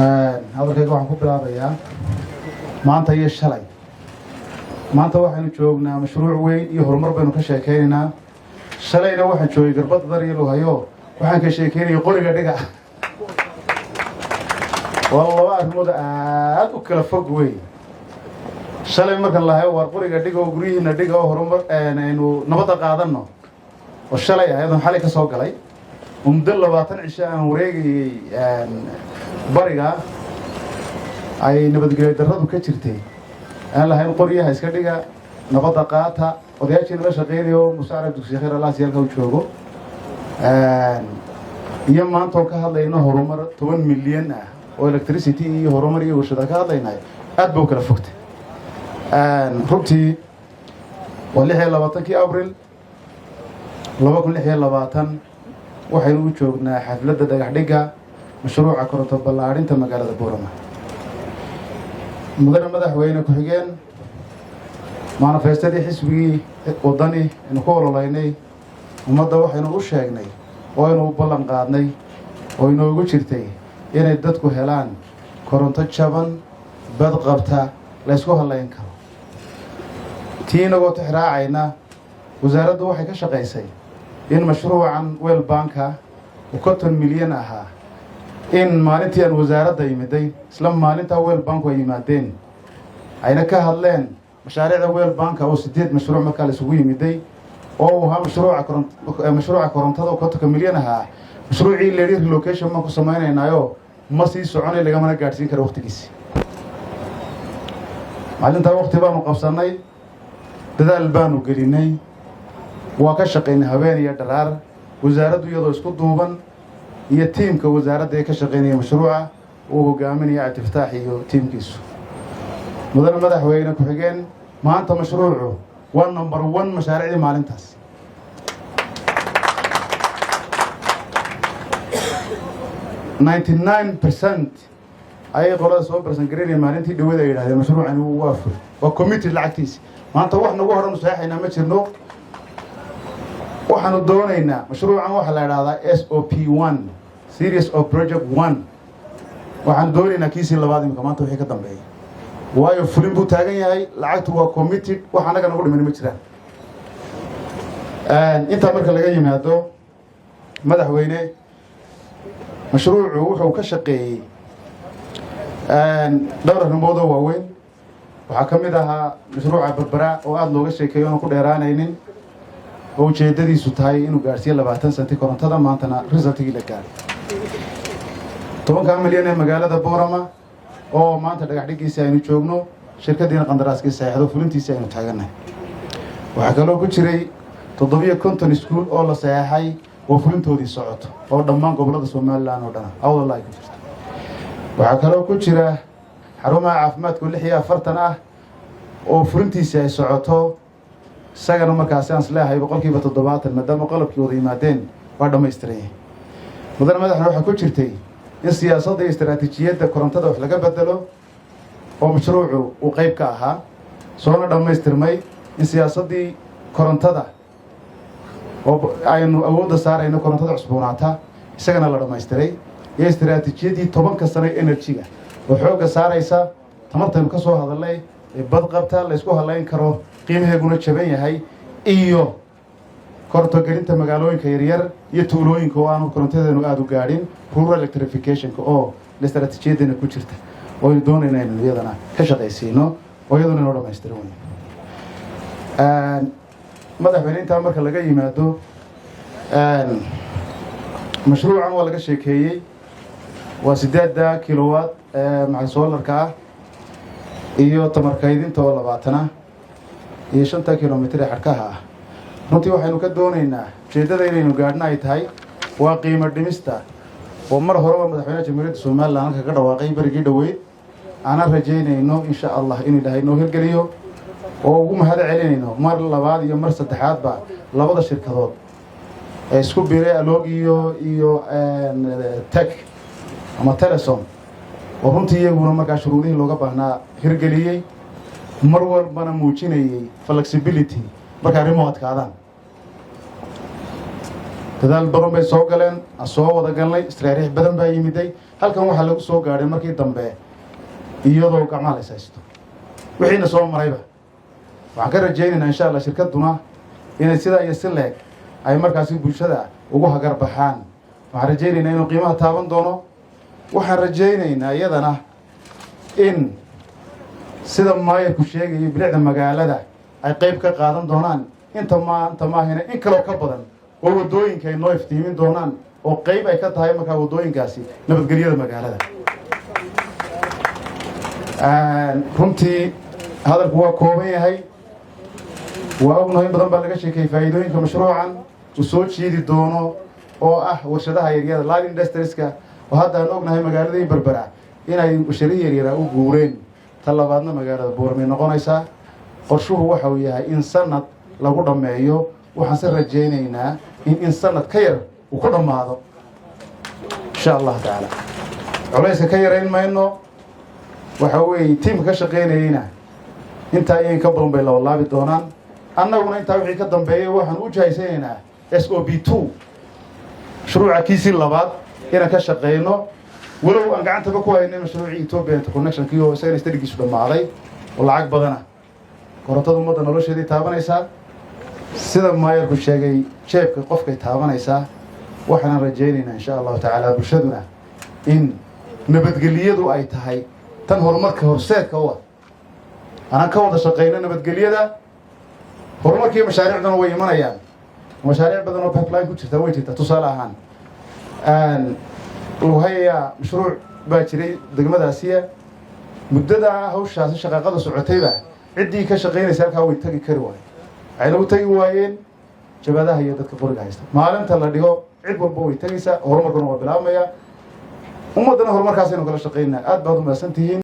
hadalkayga waxaan ku bilaabayaa maanta iyo shalay. maanta waxaynu joognaa mashruuc weyn iyo horumar baynu ka sheekaynaynaa. shalayna waxaan joogay garbada dar iyo luhayo waxaan ka sheekaynayay qoriga dhiga. waa laba arrimood aad u kala fog weyn. shalay markan lahayo war qoriga dhiga oo guryihiina dhiga oo horumar aynu nabadda qaadanno oo shalay ayadan xalay ka soo galay muddo 20 cisho aan wareegayay bariga ay nabadgelyo darradu ka jirtay aan lahayn qoriyaha iska dhiga nabadda qaata odayaashii la shaqeynayo musaarad dugsiga khayr Allah siyaalka u joogo iyo maanta ka hadlayno horumar 10 milyan ah oo electricity iyo horumar iyo warshado ka hadlaynay aad buu kala fogtay runtii waa 26 Abriil 2026 waxaynu u joognaa xafladda dhagax dhiga mashruuca koronto ballaarinta magaalada Boorama. mudane madaxweyne ku xigeen manifestadii xisbigii wadani inuu ku ololaynay ummadda waxaynu u sheegnay oo aynu ballan qaadnay oo inoogu jirtay inay dadku helaan koronto jaban bad qabta la isku halayn karo. tiinagoo tixraacayna wasaaraddu waxay ka shaqaysay in mashruucan weel banka oo 50 milyan ahaa in maalintii aan wasaaradda yimiday isla maalinta weel banku ay yimaadeen ayna ka hadleen mashaariicda weel banka oo 8 mashruuc markaa la isugu yimiday oo waxa mashruuca korontada oo 50 milyan ahaa mashruucii leeyahay relocation ma ku sameeynaayo ma sii soconay laga mana gaarsiin karo waqtigiisa. maalinta waqti baanu qabsanay dadaal baanu gelinay waa ka shaqeynay habeen iyo dharaar wasaaraddu iyadoo isku duuban iyo tiimka wasaaradda ee ka shaqeynaya mashruuca uu hogaaminaya Cabdifataax iyo tiimkiisu. mudane madaxweyne ku xigeen maanta mashruucu waa number 1 mashaariicda maalintaas. %99 ay qolada soo barsan gareeyay maalintii dhawada ay yiraahdeen mashruucan uu waafur waa committee lacagtiisa. maanta wax nagu horan saxayna ma jirno. waxaanu doonaynaa mashruucan waxa la yiraahdaa SOP1 Series of Project 1 waxaan doonaynaa kiisi labaad imika maanta wixii ka dambeeyay waayo fulin buu taagan yahay lacagtu waa committed waxa anaga nagu dhiman ma jiraan. inta marka laga yimaado madaxweyne mashruucu wuxuu ka shaqeeyay dhowr arrimood oo waaweyn. waxaa ka mid ahaa mashruuca Berbera oo aad looga sheekeeyo oo ku dheeraanaynin oo ujeedadiisu tahay inuu gaarsiiyo 20 senti korontada maantana resultigii la gaaray 10 milyan ee magaalada Boorama oo maanta dhagax dhigiisa aynu joogno shirkadiina qandaraaskii saxiixdo fulintiisa aynu taaganahay. waxaa kaloo ku jiray 750 iskuul oo la saxiixay oo fulintoodii socoto oo dhammaan gobolada Soomaaliland oo dhan awdal ay ku jirto. waxaa kaloo ku jira xarumaha caafimaadka 46 ah oo fulintiisa ay socoto sagana markaas aan isleeyahay 70% maadaama qalabkii wada yimaadeen waa dhameystiray. mudane madaxweyne waxa ku jirtay in siyaasadda iyo istaraatiijiyadda korontada wax laga bedelo oo mashruucu uu qayb ka ahaa soona dhameystirmay in siyaasaddii korontada oo aynu awoodda saarayno korontada cusboonaata isagana la dhameystiray iyo istaraatiijiyadii 10 sano energy-ga oo xooga saaraysa tamartaynu ka soo hadalay ee bad qabta la isku halayn karo qiimaheeguna jaban yahay iyo koronto gelinta magaalooyinka yaryar iyo tuulooyinka oo aan korontadeenu aad u gaadhin rural electrification oo istaraatiijiyadana ku jirta oo ay doonayna in iyadana ka shaqeysiino oo iyaduna noo dhameystiran weyn. madaxweyne inta marka laga yimaado mashruucan waa laga sheekeeyay waa 8 kilowatt maxay solarka ah iyo tamar kaydinta oo 20 iyo 5 kilomitir xadkaha ah. runtii waxaynu ka doonaynaa ujeedada inaynu gaadhna ay tahay waa qiimo dhimista oo mar horeba madaxweynaha jamhuuriyadda Soomaaliland ka dhawaaqay barigii dhaweyd ana rajaynayno insha Allah in Ilaahay noo hirgeliyo oo ugu mahad celinayno mar labaad iyo mar saddexaad ba labada shirkadood ee isku biiray Alog iyo Tech ama Telesom oo runtii iyaguna markaa shuruudihii looga baahnaa hirgeliyay mar walbana muujinayay flexibility marka remote kaadaan dadaal badan bay soo galeen soo wada galnay istiraariix badan baa yimiday halkan waxaa lagu soo gaadhay markii dambe iyadoo gacmaha la is haysto wixiina soo marayba waxaan ka rajaynaynaa insha allah shirkadduna inay sidaa iyo si leeg ay markaasi bulshada ugu hagar baxaan waxaan rajaynaynaa inuu qiimaha taaban doono waxaan rajaynaynaa iyadana in sida maayarku sheegayo bilicda magaalada ay qayb ka qaadan doonaan inta maahina in kaloo ka badan oo waddooyinka ay noo iftiimin doonaan oo qayb ay ka tahay markaa waddooyinkaasi nabadgelyada magaalada runtii hadalku waa kooban yahay waa ognahay in badan baa laga sheekayay faa'iidooyinka mashruucan uu soo jiidi doono oo ah warshadaha yaryada light industrieska oo hadda aan ognahay magaaladii berbera inay warshadihii yaryara u guureen ta labaadna magaalada Boorame noqonaysaa qorshuhu waxa uu yahay in sanad lagu dhameeyo waxaan si rajaynaynaa in sanad ka yar uu ku dhamaado insha Allah taala culayska ka yareyn mayno waxa weeye tiimka ka shaqeynayna inta ay ka badan bay la walaabi doonaan annaguna inta wixii ka dambeeyay waxaan u jahaysaynaa SOB2 mashruuca kiisi labaad inaan ka shaqeyno walow aan gacanta ku haynay mashruucii Ethiopia Interconnection oo isagana istadigiisu dhamaaday oo lacag badana korontada ummadda nolosheedii taabanaysaa sida maayarku sheegay jeebka qofkay taabanaysaa waxaan rajaynaynaa insha Allah taala bulshaduna in nabadgelyadu ay tahay tan horumarka horseedka u ah anaan ka wada shaqeyno nabadgelyada horumarkii mashaariicduna way imanayaan mashaariic badan oo pipeline ku jirta way jirtaa tusaale ahaan وهي مشروع باجري دقمداسية مدة هوشة شقاقة سعودية عدي كشقين يسالك هو يتقي كروان عينو تقي واين جبادها هي دتك فرق هايستا مالن تلا ديو عيب بو يتقيسا هرمكن وبلاميا ومدنا هرمكاسين كلا شقينا اد بعض ما سنتين